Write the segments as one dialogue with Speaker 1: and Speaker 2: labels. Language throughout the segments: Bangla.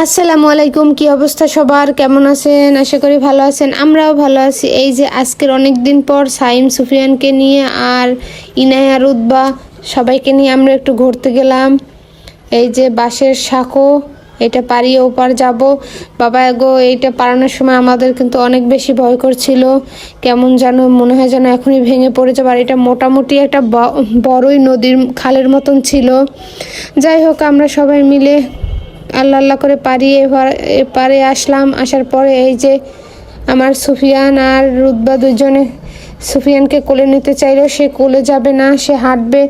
Speaker 1: আসসালামু আলাইকুম। কি অবস্থা সবার? কেমন আছেন? আশা করি ভালো আছেন। আমরাও ভালো আছি। এই যে আজকের অনেক দিন পর সাইম সুফিয়ানকে নিয়ে আর ইনায়া রুতবা সবাইকে নিয়ে আমরা একটু ঘুরতে গেলাম। এই যে বাঁশের সাঁকো, এটা পাড়িয়ে ওপার যাব। বাবা গো, এইটা পারানোর সময় আমাদের কিন্তু অনেক বেশি ভয় করছিল। কেমন যেন মনে হয় যেন এখনই ভেঙে পড়ে যাবে। আর এটা মোটামুটি একটা বড়ই নদীর খালের মতন ছিল। যাই হোক, আমরা সবাই মিলে আল্লাহ আল্লাহ করে পারিয়ে এপারে আসলাম। আসার পরে এই যে আমার সুফিয়ান আর রুতবা দুজনে সুফিয়ানকে কোলে নিতে চাইলেও সে কোলে যাবে না, সে হাঁটবে।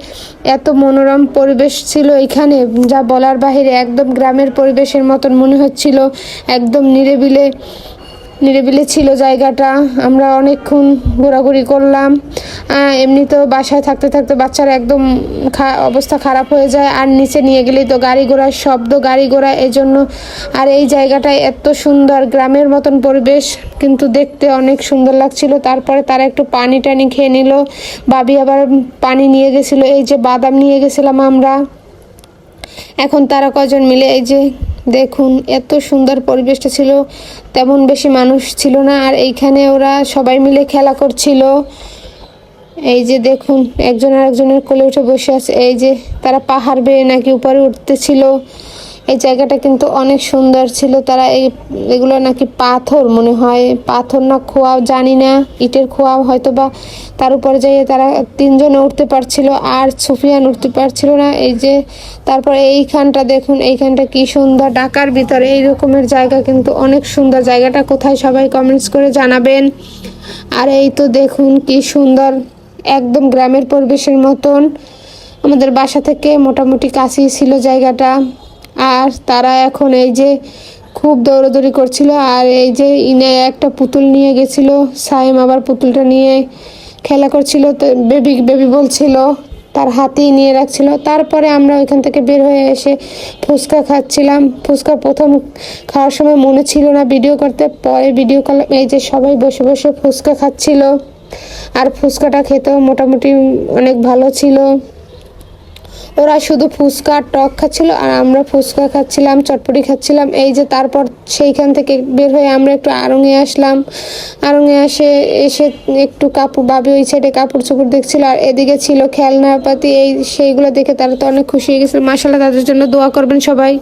Speaker 1: এত মনোরম পরিবেশ ছিল এখানে, যা বলার বাহিরে। একদম গ্রামের পরিবেশের মতন মনে হচ্ছিল, একদম নিরিবিলি নিরিবিলি ছিল জায়গাটা। আমরা অনেকক্ষণ ঘোরাঘুরি করলাম। এমনিতেও বাসায় থাকতে থাকতে বাচ্চারা একদম অবস্থা খারাপ হয়ে যায়, আর নিচে নিয়ে গেলেই তো গাড়ি ঘোড়ার শব্দ, গাড়ি ঘোড়া, এজন্য। আর এই জায়গাটায় এত সুন্দর গ্রামের মতন পরিবেশ, কিন্তু দেখতে অনেক সুন্দর লাগছিল। তারপরে তারা একটু পানি টানি খেয়ে নিল। ভাবি আবার পানি নিয়ে গেছিলো, এই যে বাদাম নিয়ে গেছিলাম আমরা। এখন তারা কজন মিলে এই যে দেখুন, এত সুন্দর পরিবেশটা ছিল। তেমন বেশি মানুষ ছিল না, আর এইখানে ওরা সবাই মিলে খেলা করছিল। এই যে দেখুন, একজন আর একজনের কোলে উঠে বসে আছে। এই যে তারা পাহাড় বেয়ে নাকি উপরে উঠতেছিল। এই জায়গাটা কিন্তু অনেক সুন্দর ছিল। তারা এগুলো নাকি পাথর, মনে হয় পাথর না খোয়াও জানি না, ইটের খোয়াও হয়তো বা। তার উপরে যাইয়ে তারা তিনজনে উঠতে পারছিল, আর সুফিয়ান উঠতে পারছিল না। এই যে তারপর এইখানটা দেখুন, এইখানটা কি সুন্দর। ঢাকার ভিতরে এই রকমের জায়গা কিন্তু অনেক সুন্দর। জায়গাটা কোথায় সবাই কমেন্টস করে জানাবেন। আর এই তো দেখুন কি সুন্দর, একদম গ্রামের পরিবেশের মতন। আমাদের বাসা থেকে মোটামুটি কাছেই ছিল জায়গাটা। আর তারা এখন এই যে খুব দৌড়াদৌড়ি করছিল। আর এই যে ইনে একটা পুতুল নিয়ে গেছিল, সাইম আবার পুতুলটা নিয়ে খেলা করছিল, তো বেবি বেবি বলছিল, তার হাতেই নিয়ে রাখছিল। তারপরে আমরা ওইখান থেকে বের হয়ে এসে ফুচকা খাচ্ছিলাম। ফুচকা প্রথম খাওয়ার সময় মনে ছিল না ভিডিও করতে, পরে ভিডিও করলাম। এই যে সবাই বসে বসে ফুচকা খাচ্ছিল, আর ফুচকাটা খেতেও মোটামুটি অনেক ভালো ছিল। ওরা শুধু ফুচকা আর টক খাচ্ছিল, আর আমরা ফুচকা খাচ্ছিলাম, চটপটি খাচ্ছিলাম। এই যে তারপর সেইখান থেকে বের হয়ে আমরা একটু আড়ঙে আসলাম। আড়ঙে এসে একটু কাপড়, ভাবি ওই সাইডে কাপড় চোপড় দেখছিল, আর এদিকে ছিল খেলনাপাতি। সেইগুলো দেখে তারা তো অনেক খুশি হয়ে গেছিল। মাশাআল্লাহ, তাদের জন্য দোয়া করবেন সবাই।